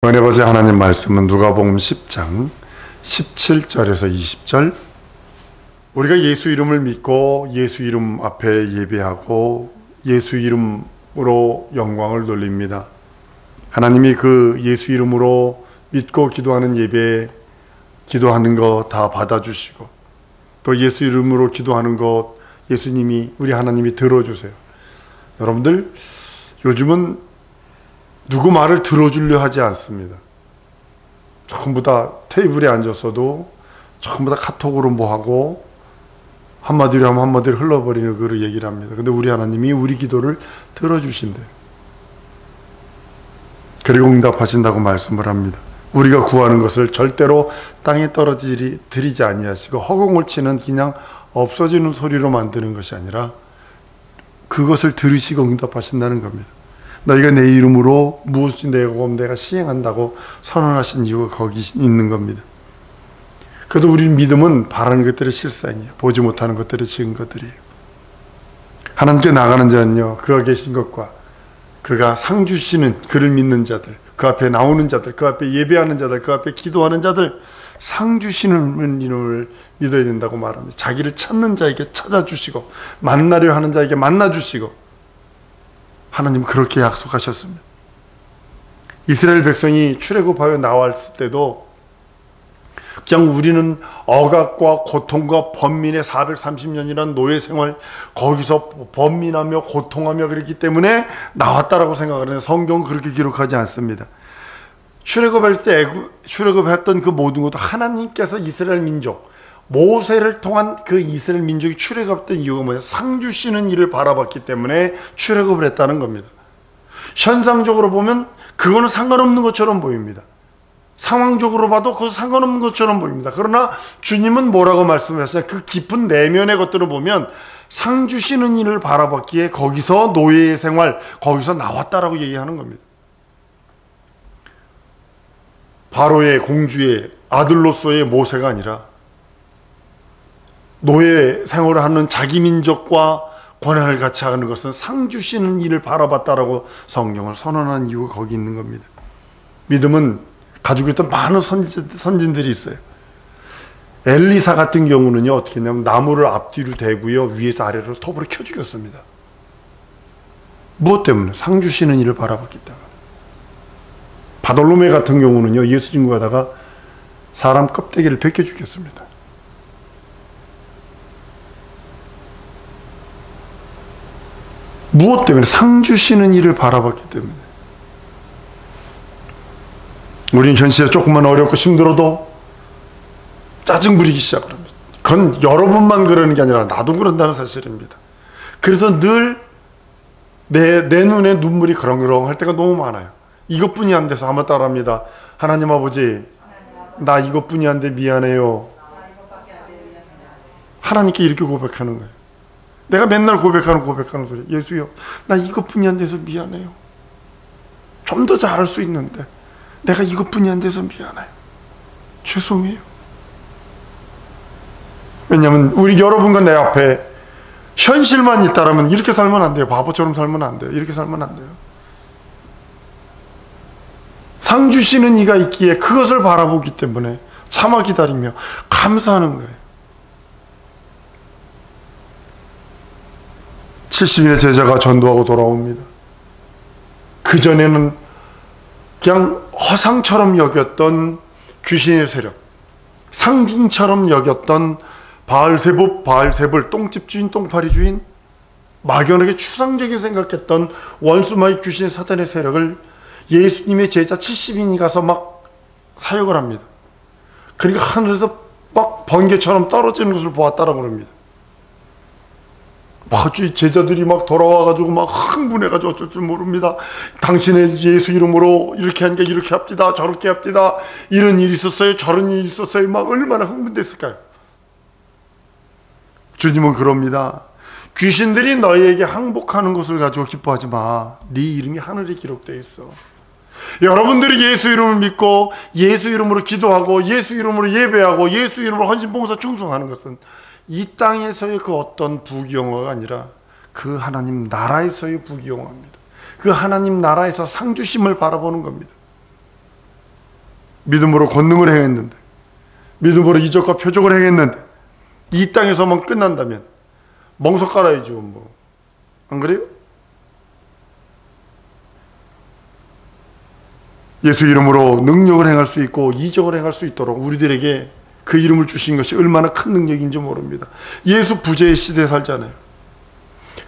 은혜 받으실 하나님 말씀은 누가복음 10장 17절에서 20절. 우리가 예수 이름을 믿고 예수 이름 앞에 예배하고 예수 이름으로 영광을 돌립니다. 하나님이 그 예수 이름으로 믿고 기도하는 예배, 기도하는 거 다 받아주시고, 또 예수 이름으로 기도하는 것 예수님이, 우리 하나님이 들어주세요. 여러분들, 요즘은 누구 말을 들어주려 하지 않습니다. 전부 다 테이블에 앉았어도 전부 다 카톡으로 뭐하고 한마디로 하면 한마디로 흘러버리는 그걸 얘기를 합니다. 근데 우리 하나님이 우리 기도를 들어주신대요. 그리고 응답하신다고 말씀을 합니다. 우리가 구하는 것을 절대로 땅에 떨어뜨리지 아니하시고 허공을 치는 그냥 없어지는 소리로 만드는 것이 아니라 그것을 들으시고 응답하신다는 겁니다. 너희가 내 이름으로 무엇이 내가 시행한다고 선언하신 이유가 거기 있는 겁니다. 그래도 우리 믿음은 바라는 것들의 실상이에요. 보지 못하는 것들의 증거들이에요. 하나님께 나가는 자는요, 그가 계신 것과 그가 상 주시는 그를 믿는 자들, 그 앞에 나오는 자들, 그 앞에 예배하는 자들, 그 앞에 기도하는 자들, 상 주시는 이름을 믿어야 된다고 말합니다. 자기를 찾는 자에게 찾아주시고 만나려 하는 자에게 만나주시고, 하나님 그렇게 약속하셨습니다. 이스라엘 백성이 출애굽하여 나왔을 때도 그냥 우리는 억압과 고통과 번민의 430년이라는 노예 생활, 거기서 번민하며 고통하며 그랬기 때문에 나왔다라고 생각하는데, 성경은 그렇게 기록하지 않습니다. 출애굽할 때 출애굽했던 그 모든 것도 하나님께서 이스라엘 민족, 모세를 통한 그 이스라엘 민족이 출애굽했던 이유가 뭐냐? 상 주시는 일을 바라봤기 때문에 출애굽을 했다는 겁니다. 현상적으로 보면 그거는 상관없는 것처럼 보입니다. 상황적으로 봐도 그거 상관없는 것처럼 보입니다. 그러나 주님은 뭐라고 말씀하셨어요? 그 깊은 내면의 것들을 보면 상 주시는 일을 바라봤기에 거기서 노예의 생활, 거기서 나왔다라고 얘기하는 겁니다. 바로의 공주의 아들로서의 모세가 아니라 노예 생활을 하는 자기 민족과 권한을 같이 하는 것은 상 주시는 일을 바라봤다라고 성경을 선언한 이유가 거기 있는 겁니다. 믿음은 가지고 있던 많은 선진들이 있어요. 엘리사 같은 경우는요, 어떻게 했냐면 나무를 앞뒤로 대고요, 위에서 아래로 톱으로 켜 죽였습니다. 무엇 때문에? 상 주시는 일을 바라봤기 때문에. 바돌로메 같은 경우는요, 예수 증거하다가 사람 껍데기를 벗겨 죽였습니다. 무엇 때문에? 상 주시는 일을 바라봤기 때문에. 우리는 현실에 조금만 어렵고 힘들어도 짜증 부리기 시작합니다. 그건 여러분만 그러는 게 아니라 나도 그런다는 사실입니다. 그래서 늘 내 눈에 눈물이 그렁그렁 할 때가 너무 많아요. 이것뿐이 안 돼서 한번 따라합니다. 하나님 아버지, 나 이것뿐이 안 돼 미안해요. 하나님께 이렇게 고백하는 거예요. 내가 맨날 고백하는 소리. 예수요, 나 이것뿐이 안 돼서 미안해요. 좀 더 잘할 수 있는데 내가 이것뿐이 안 돼서 미안해요. 죄송해요. 왜냐하면 우리 여러분과 내 앞에 현실만 있다라면 이렇게 살면 안 돼요. 바보처럼 살면 안 돼요. 이렇게 살면 안 돼요. 상 주시는 이가 있기에 그것을 바라보기 때문에 참아 기다리며 감사하는 거예요. 70인의 제자가 전도하고 돌아옵니다. 그전에는 그냥 허상처럼 여겼던 귀신의 세력, 상징처럼 여겼던 바알세불, 똥집 주인, 똥파리 주인, 막연하게 추상적인 생각했던 원수마귀 귀신의 사탄의 세력을 예수님의 제자 70인이 가서 막 사역을 합니다. 그러니까 하늘에서 막 번개처럼 떨어지는 것을 보았다라고 합니다. 제자들이 막 돌아와가지고 막 흥분해가지고 어쩔 줄 모릅니다. 당신의 예수 이름으로 이렇게 하니까 이렇게 합디다, 저렇게 합디다, 이런 일이 있었어요, 저런 일이 있었어요. 막 얼마나 흥분됐을까요? 주님은 그럽니다. 귀신들이 너희에게 항복하는 것을 가지고 기뻐하지 마. 네 이름이 하늘에 기록되어 있어. 여러분들이 예수 이름을 믿고 예수 이름으로 기도하고 예수 이름으로 예배하고 예수 이름으로 헌신봉사 충성하는 것은 이 땅에서의 그 어떤 부귀영화가 아니라 그 하나님 나라에서의 부귀영화입니다. 그 하나님 나라에서 상주심을 바라보는 겁니다. 믿음으로 권능을 행했는데, 믿음으로 이적과 표적을 행했는데 이 땅에서만 끝난다면 멍석 깔아야죠. 뭐 안 그래요? 예수 이름으로 능력을 행할 수 있고 이적을 행할 수 있도록 우리들에게 그 이름을 주신 것이 얼마나 큰 능력인지 모릅니다. 예수 부재의 시대에 살잖아요.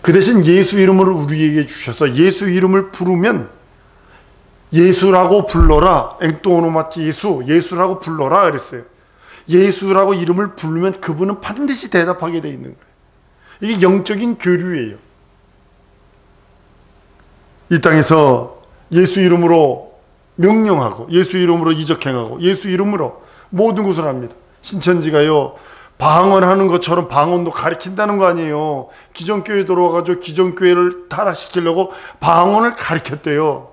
그 대신 예수 이름을 우리에게 주셔서 예수 이름을 부르면 예수라고 불러라. 엥또오노마티 예수, 예수라고 불러라 그랬어요. 예수라고 이름을 부르면 그분은 반드시 대답하게 되어 있는 거예요. 이게 영적인 교류예요. 이 땅에서 예수 이름으로 명령하고 예수 이름으로 이적행하고 예수 이름으로 모든 것을 합니다. 신천지가요 방언하는 것처럼 방언도 가르친다는 거 아니에요. 기존교회 들어와가지고 기존교회를 타락시키려고 방언을 가르쳤대요.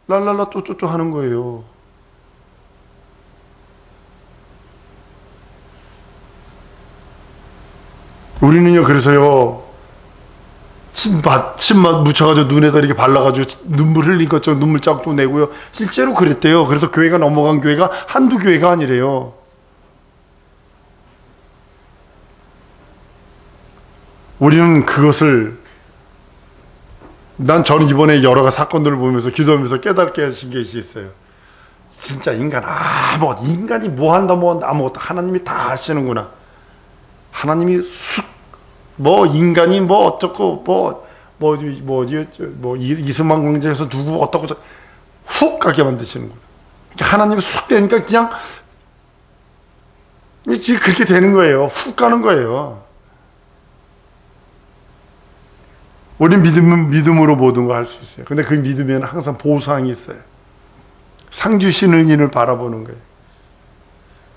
랄랄라 또또또 하는 거예요. 우리는요 그래서요 침맛 묻혀가지고 눈에다 이렇게 발라가지고 눈물 흘린 것처럼 눈물 자국도 내고요. 실제로 그랬대요. 그래서 교회가 넘어간 교회가 한두 교회가 아니래요. 우리는 그것을 저는 이번에 여러 가지 사건들을 보면서 기도하면서 깨닫게 하신 게 있어요. 진짜 인간이 뭐 한다 아무것도 하나님이 다 하시는구나. 하나님이 인간이 뭐 어쩌고 이스만 광장에서 누구 어떻고 훅 가게 만드시는구나. 하나님이 훅 되니까 그냥 지금 그렇게 되는 거예요. 훅 가는 거예요. 우린 믿음으로 모든 걸 할 수 있어요. 근데 그 믿음에는 항상 보상이 있어요. 상 주시는 이를 바라보는 거예요.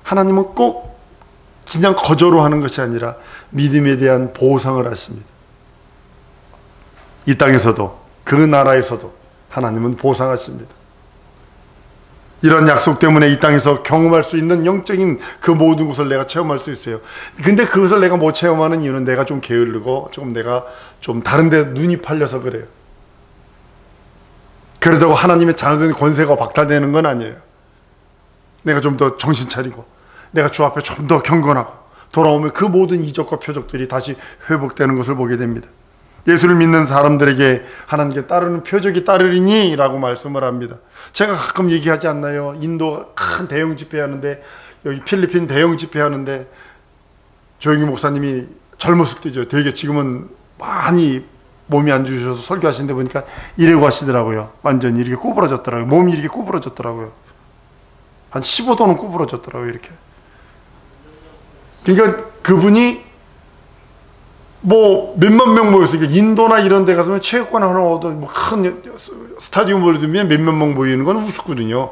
하나님은 꼭 그냥 거저로 하는 것이 아니라 믿음에 대한 보상을 하십니다. 이 땅에서도 그 나라에서도 하나님은 보상하십니다. 이런 약속 때문에 이 땅에서 경험할 수 있는 영적인 그 모든 것을 내가 체험할 수 있어요. 근데 그것을 내가 못 체험하는 이유는 내가 좀 게으르고 내가 좀 다른 데 눈이 팔려서 그래요. 그러다고 하나님의 자녀된 권세가 박탈되는 건 아니에요. 내가 좀 더 정신 차리고 내가 주 앞에 좀 더 경건하고 돌아오면 그 모든 이적과 표적들이 다시 회복되는 것을 보게 됩니다. 예수를 믿는 사람들에게 하나님께 따르는 표적이 따르리니 라고 말씀을 합니다. 제가 가끔 얘기하지 않나요? 인도 큰 대형 집회 하는데, 여기 필리핀 대형 집회 하는데 조영기 목사님이 젊었을 때죠. 되게 지금은 많이 몸이 안 좋으셔서 설교하시는데 보니까 이래고 하시더라고요. 완전히 이렇게 구부러졌더라고요. 몸이 이렇게 구부러졌더라고요. 한 15도는 구부러졌더라고요. 이렇게. 그러니까 그분이 몇만 명 모였어요. 인도나 이런 데 가서 체육관 하나 얻어 큰 스타디움을 두면 몇만 명 모이는 건 우습거든요.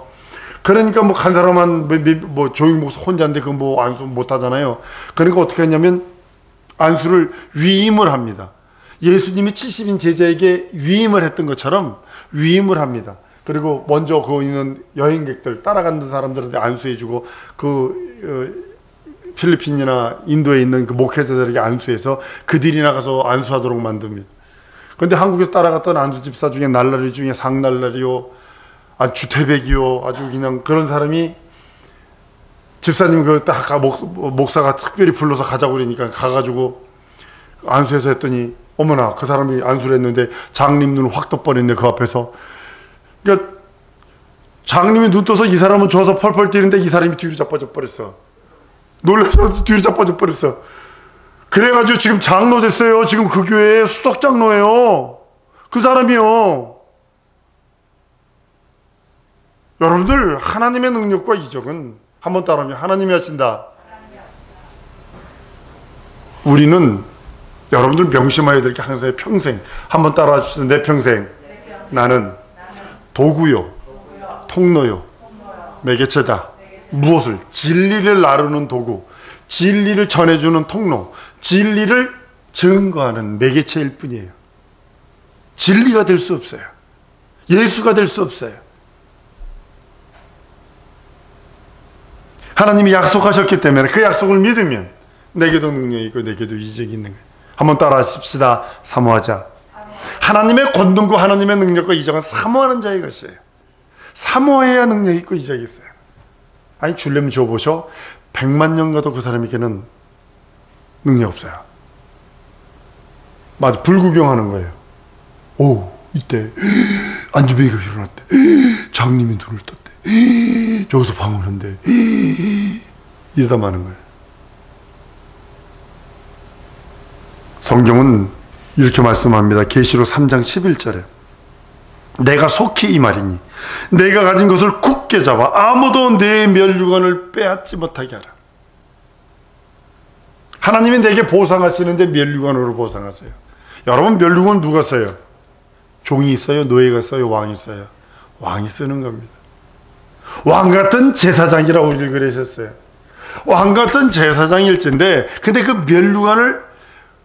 그러니까 간 사람만 조용 목사 혼자인데 안수 못 하잖아요. 그러니까 어떻게 했냐면 안수를 위임을 합니다. 예수님이 70인 제자에게 위임을 했던 것처럼 위임을 합니다. 그리고 먼저 거기 있는 여행객들 따라가는 사람들한테 안수해주고 필리핀이나 인도에 있는 그 목회자들에게 안수해서 그들이 나가서 안수하도록 만듭니다. 그런데 한국에서 따라갔던 안수 집사 중에 날라리 중에 상날라리요, 주태백이요, 아주 그냥 그런 사람이 집사님 목사가 특별히 불러서 가자고 그러니까 가가지고 안수해서 했더니 어머나 그 사람이 안수를 했는데 장님 눈을 확 떠버렸네 그 앞에서. 그러니까 장님이 눈 떠서 이 사람은 좋아서 펄펄 뛰는데 이 사람이 뒤로 자빠져 버렸어. 놀라서 뒤로 자빠져 버렸어. 그래가지고 지금 장로 됐어요. 지금 그 교회에 수석 장로예요. 그 사람이요. 여러분들 하나님의 능력과 이적은 한번 따라하면 하나님이 하신다. 우리는 여러분들 명심해야 될 게 항상 평생 한번 따라하 주시는 내 평생 나는 도구요, 통로요, 매개체다. 무엇을? 진리를 나르는 도구, 진리를 전해주는 통로, 진리를 증거하는 매개체일 뿐이에요. 진리가 될 수 없어요. 예수가 될 수 없어요. 하나님이 약속하셨기 때문에 그 약속을 믿으면 내게도 능력이 있고 내게도 이적이 있는 거예요. 한번 따라 하십시다. 사모하자. 하나님의 권능과 하나님의 능력과 이적은 사모하는 자의 것이에요. 사모해야 능력이 있고 이적이 있어요. 아니 줄려면 줘보셔. 100만 년 가도 그 사람에게는 능력 없어요. 맞아, 불구경하는 거예요. 오, 이때 안주뱅이가 일어났대. 장님이 눈을 떴대. 저기서 방언한대. 이러다 마는 거예요. 성경은 이렇게 말씀합니다. 계시록 3장 11절에 내가 속히 이 말이니 내가 가진 것을 굳게 잡아 아무도 내 멸류관을 빼앗지 못하게 하라. 하나님이 내게 보상하시는데 멸류관으로 보상하세요. 여러분, 멸류관 누가 써요? 종이 있어요? 노예가 써요? 왕이 써요? 왕이 쓰는 겁니다. 왕 같은 제사장이라고 우리를 그러셨어요. 왕 같은 제사장일진데, 근데 그 멸류관을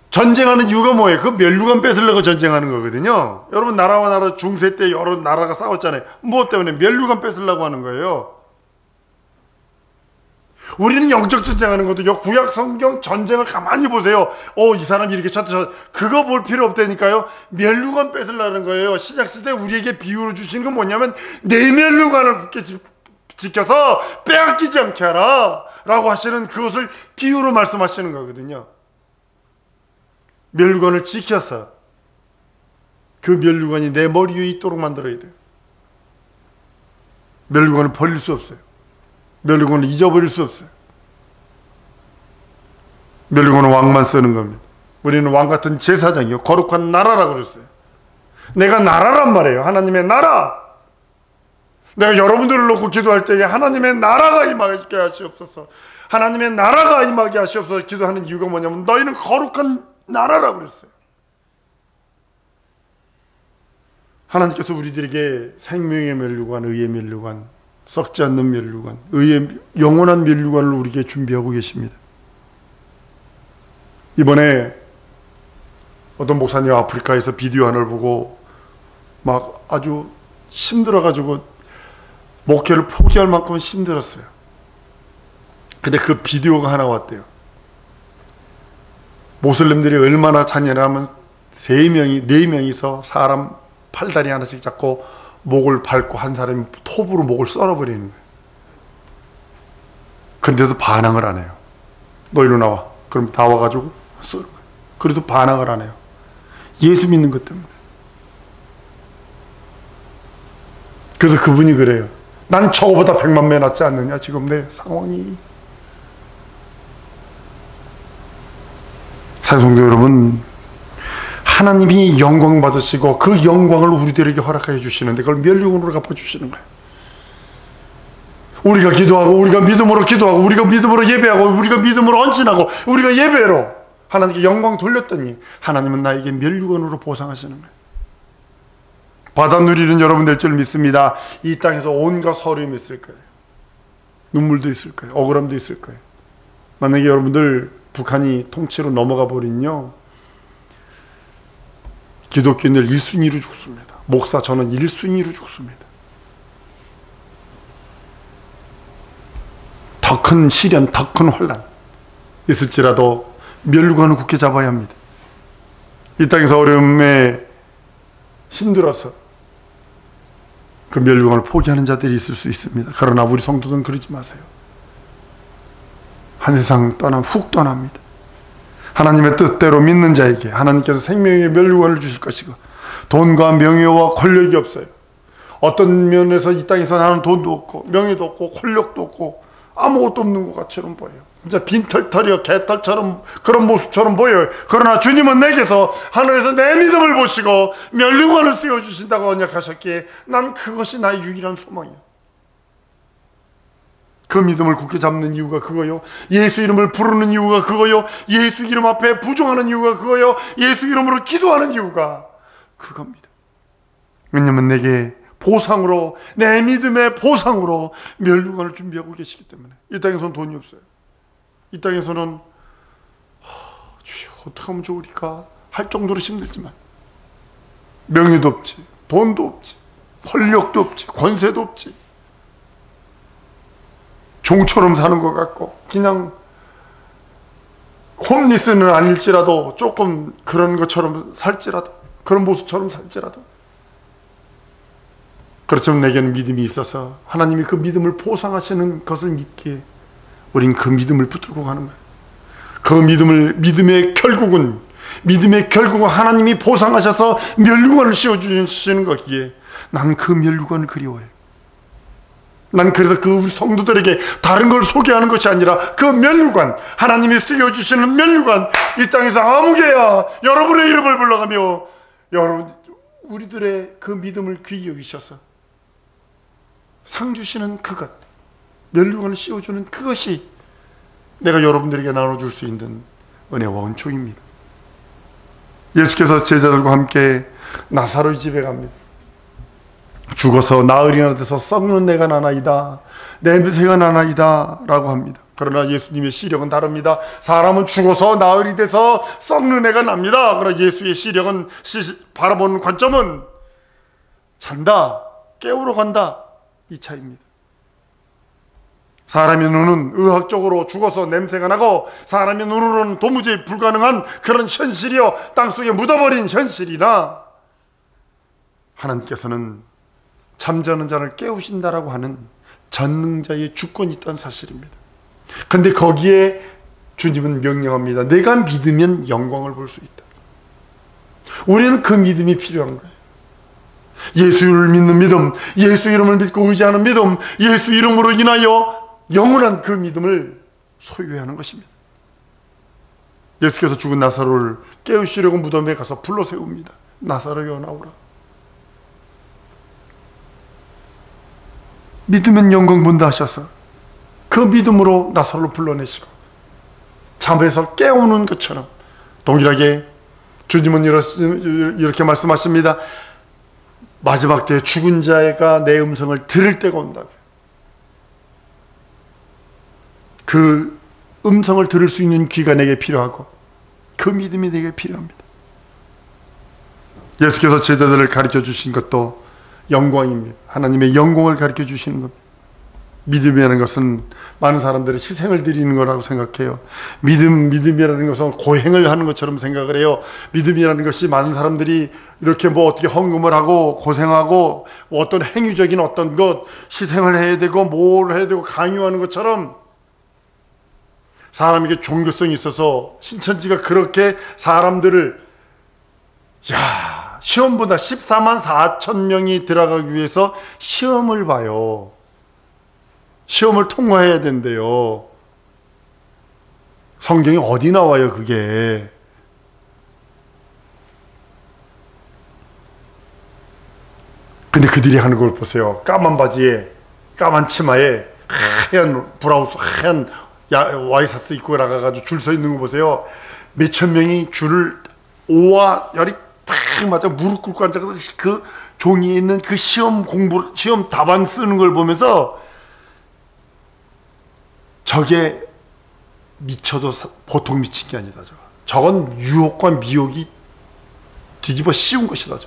전쟁하는 이유가 뭐예요? 그 멸류관 뺏으려고 전쟁하는 거거든요. 여러분, 나라와 나라 중세 때 여러 나라가 싸웠잖아요. 무엇 때문에? 멸류관 뺏으려고 하는 거예요. 우리는 영적 전쟁하는 것도 구약 성경 전쟁을 가만히 보세요. 이 사람이 이렇게 쳤다. 그거 볼 필요 없다니까요. 멸류관 뺏으려는 거예요. 신약시대 우리에게 비유로 주시는 건 뭐냐면 내 멸류관을 굳게 지켜서 빼앗기지 않게 하라 라고 하시는 그것을 비유로 말씀하시는 거거든요. 멸류관을 지켜서 그 멸류관이 내 머리 위에 있도록 만들어야 돼요. 멸류관을 버릴 수 없어요. 멸류관을 잊어버릴 수 없어요. 멸류관은 왕만 쓰는 겁니다. 우리는 왕 같은 제사장이요, 거룩한 나라라고 그랬어요. 내가 나라란 말이에요. 하나님의 나라. 내가 여러분들을 놓고 기도할 때에 하나님의 나라가 임하게 하시옵소서, 하나님의 나라가 임하게 하시옵소서 기도하는 이유가 뭐냐면 너희는 거룩한 나라라고 그랬어요. 하나님께서 우리들에게 생명의 멸류관, 의의 멸류관, 썩지 않는 멸류관, 의의 영원한 멸류관을 우리에게 준비하고 계십니다. 이번에 어떤 목사님 아프리카에서 비디오 하나를 보고 막 아주 힘들어가지고 목회를 포기할 만큼 힘들었어요. 근데 그 비디오가 하나 왔대요. 모슬림들이 얼마나 잔인하면 4명이서 사람 팔다리 하나씩 잡고 목을 밟고 한 사람이 톱으로 목을 썰어버리는 거예요. 근데도 반항을 안 해요. 너 이리 나와. 그럼 다 와가지고 썰어. 그래도 반항을 안 해요. 예수 믿는 것 때문에. 그래서 그분이 그래요. 난 저거보다 100만 배 낫지 않느냐 지금 내 상황이. 사성도 여러분, 하나님이 영광 받으시고 그 영광을 우리들에게 허락해 주시는데 그걸 멸류관으로 갚아주시는 거예요. 우리가 기도하고 우리가 믿음으로 기도하고 우리가 믿음으로 예배하고 우리가 믿음으로 헌신하고 우리가 예배로 하나님께 영광 돌렸더니 하나님은 나에게 멸류관으로 보상하시는 거예요. 받아 누리는 여러분 될 줄 믿습니다. 이 땅에서 온갖 서름이 있을 거예요. 눈물도 있을 거예요. 억울함도 있을 거예요. 만약에 여러분들 북한이 통치로 넘어가 버리면요, 기독교인들 1순위로 죽습니다. 목사 저는 1순위로 죽습니다. 더 큰 시련, 더 큰 환난 있을지라도 멸류관을 굳게 잡아야 합니다. 이 땅에서 어려움에 힘들어서 그 멸류관을 포기하는 자들이 있을 수 있습니다. 그러나 우리 성도들은 그러지 마세요. 한 세상 훅 떠납니다. 하나님의 뜻대로 믿는 자에게 하나님께서 생명의 멸류관을 주실 것이고, 돈과 명예와 권력이 없어요. 어떤 면에서 이 땅에서 나는 돈도 없고 명예도 없고 권력도 없고 아무것도 없는 것처럼 보여요. 진짜 빈털털이요, 개털처럼 그런 모습처럼 보여요. 그러나 주님은 내게서 하늘에서 내 믿음을 보시고 멸류관을 씌워주신다고 언약하셨기에 난 그것이 나의 유일한 소망이에요. 그 믿음을 굳게 잡는 이유가 그거요. 예수 이름을 부르는 이유가 그거요. 예수 이름 앞에 부종하는 이유가 그거요. 예수 이름으로 기도하는 이유가 그겁니다. 왜냐면 내게 보상으로, 내 믿음의 보상으로 멸류관을 준비하고 계시기 때문에. 이 땅에서는 돈이 없어요. 이 땅에서는 주여 어떻게 하면 좋을까 할 정도로 힘들지만 명예도 없지, 돈도 없지, 권력도 없지, 권세도 없지, 종처럼 사는 것 같고 그냥 홈리스는 아닐지라도 조금 그런 것처럼 살지라도, 그런 모습처럼 살지라도 그렇지만 내게는 믿음이 있어서 하나님이 그 믿음을 보상하시는 것을 믿기에 우린 그 믿음을 붙들고 가는 거예요. 그 믿음의 결국은 하나님이 보상하셔서 멸류관을 씌워주시는 것이기에 난 그 멸류관을 그리워해요. 난 그래서 그 우리 성도들에게 다른 걸 소개하는 것이 아니라 그 멸류관, 하나님이 씌워주시는 멸류관, 이 땅에서 아무개야 여러분의 이름을 불러가며 여러분 우리들의 그 믿음을 귀히 여기셔서 상 주시는 그것, 멸류관을 씌워주는 그것이 내가 여러분들에게 나눠줄 수 있는 은혜와 은총입니다. 예수께서 제자들과 함께 나사로의 집에 갑니다. 죽어서 나흘이나 돼서 썩는 내가 나나이다, 냄새가 나나이다 라고 합니다. 그러나 예수님의 시력은 다릅니다. 사람은 죽어서 나흘이 돼서 썩는 애가 납니다. 그러나 예수의 시력은 바라보는 관점은 잔다, 깨우러 간다, 이 차이입니다. 사람의 눈은 의학적으로 죽어서 냄새가 나고 사람의 눈으로는 도무지 불가능한 그런 현실이요, 땅속에 묻어버린 현실이나 하나님께서는 잠자는 자를 깨우신다라고 하는 전능자의 주권이 있다는 사실입니다. 근데 거기에 주님은 명령합니다. 내가 믿으면 영광을 볼 수 있다. 우리는 그 믿음이 필요한 거예요. 예수를 믿는 믿음, 예수 이름을 믿고 의지하는 믿음, 예수 이름으로 인하여 영원한 그 믿음을 소유해야 하는 것입니다. 예수께서 죽은 나사로를 깨우시려고 무덤에 가서 불러 세웁니다. 나사로여 나오라. 믿으면 영광 본다 하셔서 그 믿음으로 나사로를 불러내시고 잠에서 깨우는 것처럼 동일하게 주님은 이렇게 말씀하십니다. 마지막 때에 죽은 자가 내 음성을 들을 때가 온다고. 그 음성을 들을 수 있는 귀가 내게 필요하고 그 믿음이 내게 필요합니다. 예수께서 제자들을 가르쳐 주신 것도 영광입니다. 하나님의 영광을 가르쳐 주시는 겁니다. 믿음이라는 것은 많은 사람들이 희생을 드리는 거라고 생각해요. 믿음이라는 것은 고행을 하는 것처럼 생각을 해요. 믿음이라는 것이 많은 사람들이 이렇게 어떻게 헌금을 하고 고생하고 어떤 행위적인 어떤 것 희생을 해야 되고 뭘 해야 되고 강요하는 것처럼 사람에게 종교성이 있어서 신천지가 그렇게 사람들을 시험보다 14만 4천 명이 들어가기 위해서 시험을 봐요. 시험을 통과해야 된대요. 성경에 어디 나와요 그게. 근데 그들이 하는 걸 보세요. 까만 바지에 까만 치마에 하얀 브라우스 하얀 와이셔츠 입고 나가가지고 줄 서 있는 거 보세요. 몇천 명이 줄을 오와 열이 딱 맞아 무릎 꿇고 앉아서 그 종이에 있는 그 시험 답안 쓰는 걸 보면서 저게 미쳐도 보통 미친 게 아니다. 저건 유혹과 미혹이 뒤집어 씌운 것이다.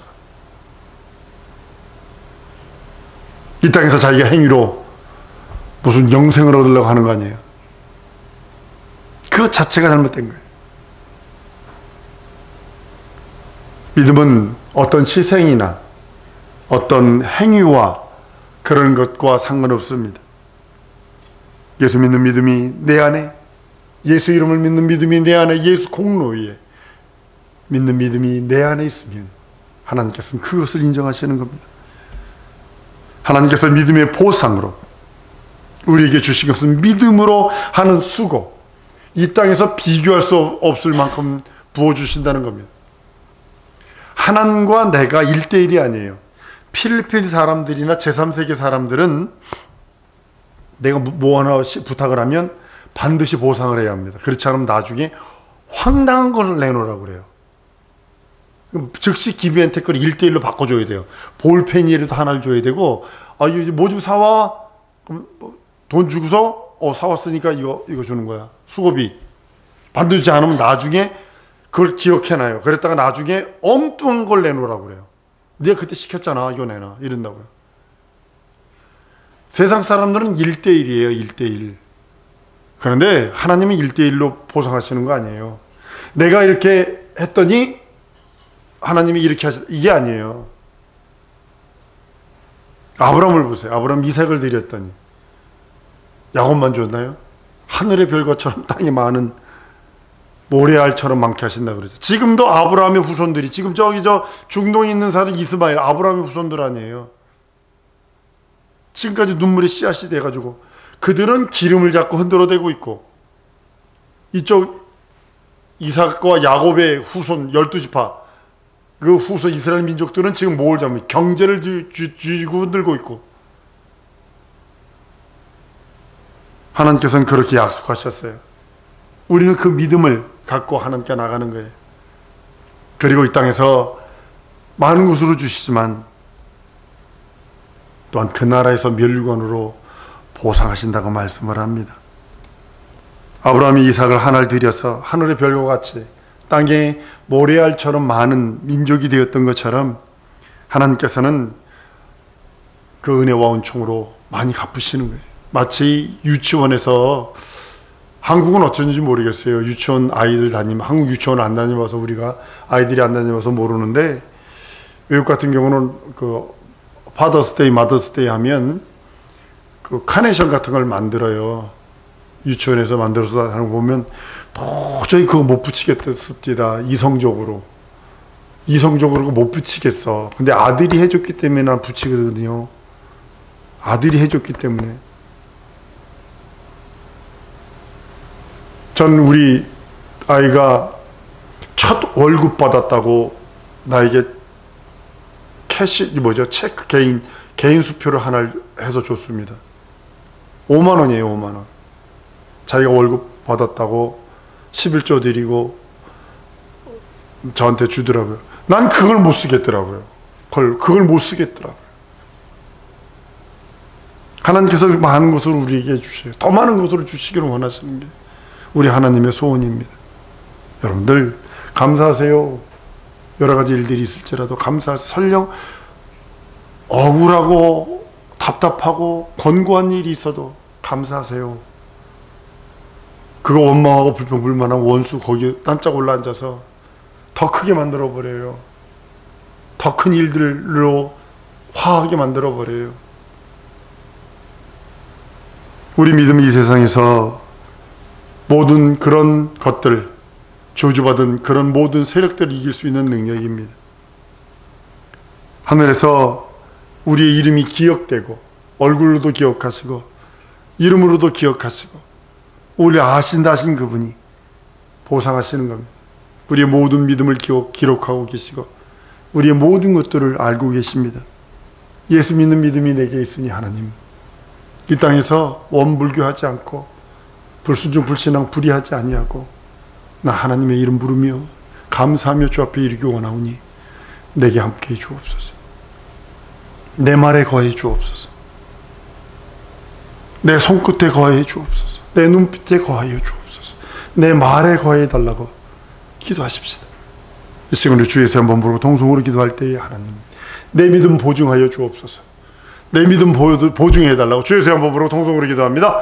이 땅에서 자기가 행위로 무슨 영생을 얻으려고 하는 거 아니에요. 그 자체가 잘못된 거예요. 믿음은 어떤 희생이나 어떤 행위와 그런 것과 상관없습니다. 예수 믿는 믿음이 내 안에, 예수 이름을 믿는 믿음이 내 안에, 예수 공로에 믿는 믿음이 내 안에 있으면 하나님께서는 그것을 인정하시는 겁니다. 하나님께서 믿음의 보상으로 우리에게 주신 것은 믿음으로 하는 수고, 이 땅에서 비교할 수 없을 만큼 부어주신다는 겁니다. 하나님과 내가 1대1이 아니에요. 필리핀 사람들이나 제3세계 사람들은 내가 뭐 하나 부탁을 하면 반드시 보상을 해야 합니다. 그렇지 않으면 나중에 황당한 걸 내놓으라고 그래요. 즉시 기브앤테크를 1대1로 바꿔줘야 돼요. 볼펜이라도 하나를 줘야 되고, 뭐 좀 사와. 돈 주고서 사왔으니까 이거 주는 거야. 수고비. 반드시 않으면 나중에 그걸 기억해놔요. 그랬다가 나중에 엉뚱한 걸 내놓으라고 그래요. 내가 그때 시켰잖아. 이거 내놔. 이런다고요. 세상 사람들은 1대1이에요. 1대1. 그런데 하나님은 1대1로 보상하시는 거 아니에요. 내가 이렇게 했더니 하나님이 이렇게 이게 아니에요. 아브라함을 보세요. 아브라함 이삭을 드렸더니 야곱만 줬나요? 하늘의 별것처럼 땅에 많은 모래알처럼 많게 하신다 그러죠. 지금도 아브라함의 후손들이, 지금 저기 저 중동에 있는 사람 이스마엘, 아브라함의 후손들 아니에요. 지금까지 눈물의 씨앗이 돼가지고 그들은 기름을 잡고 흔들어대고 있고, 이쪽 이삭과 야곱의 후손 12지파, 그 후손 이스라엘 민족들은 지금 뭘 잡으면 경제를 쥐고 흔들고 있고, 하나님께서는 그렇게 약속하셨어요. 우리는 그 믿음을 갖고 하나님께 나가는 거예요. 그리고 이 땅에서 많은 것으로 주시지만 또한 그 나라에서 멸류관으로 보상하신다고 말씀을 합니다. 아브라함이 이삭을 하나를 들여서 하늘의 별과 같이 땅에 모래알처럼 많은 민족이 되었던 것처럼 하나님께서는 그 은혜와 은총으로 많이 갚으시는 거예요. 마치 유치원에서, 한국은 어쩐지 모르겠어요. 유치원 아이들 다니면, 한국 유치원 안 다녀봐서 우리가 아이들이 안 다녀봐서 모르는데, 외국 같은 경우는 그 파더스데이, 마더스데이 하면 그 카네이션 같은 걸 만들어요. 유치원에서 만들어서 하는 거 보면 도저히 그거 못 붙이겠습니다. 이성적으로 그거 못 붙이겠어. 근데 아들이 해줬기 때문에 난 붙이거든요. 아들이 해줬기 때문에. 전 우리 아이가 첫 월급 받았다고 나에게 체크, 개인 수표를 하나를 해서 줬습니다. 5만 원이에요, 5만 원. 자기가 월급 받았다고 11조 드리고 저한테 주더라고요. 난 그걸 못 쓰겠더라고요. 그걸 못 쓰겠더라고요. 하나님께서 많은 것을 우리에게 주셔요. 더 많은 것을 주시기를 원하시는 게 우리 하나님의 소원입니다. 여러분들 감사하세요. 여러 가지 일들이 있을지라도 감사하세요. 설령 억울하고 답답하고 권고한 일이 있어도 감사하세요. 그거 원망하고 불평불만한 원수 거기에 딴짝 올라앉아서 더 크게 만들어버려요. 더 큰 일들로 화하게 만들어버려요. 우리 믿음이 이 세상에서 모든 그런 것들, 저주받은 그런 모든 세력들을 이길 수 있는 능력입니다. 하늘에서 우리의 이름이 기억되고 얼굴로도 기억하시고 이름으로도 기억하시고 우리 아신다 하신 그분이 보상하시는 겁니다. 우리의 모든 믿음을 기록하고 계시고 우리의 모든 것들을 알고 계십니다. 예수 믿는 믿음이 내게 있으니 하나님, 이 땅에서 원불교하지 않고 불순종 불신앙 불의하지 아니하고 나 하나님의 이름 부르며 감사하며 주 앞에 이르기 원하오니 내게 함께해 주옵소서. 내 말에 거해 주옵소서. 내 손끝에 거해 주옵소서. 내 눈빛에 거하여 주옵소서. 내 말에 거해 달라고 기도하십시다. 이 시간 우리 주 예수 한번 부르고 동성으로 기도할 때에 하나님, 내 믿음 보증하여 주옵소서. 내 믿음 보증해 달라고 주 예수 한번 부르고 동성으로 기도합니다.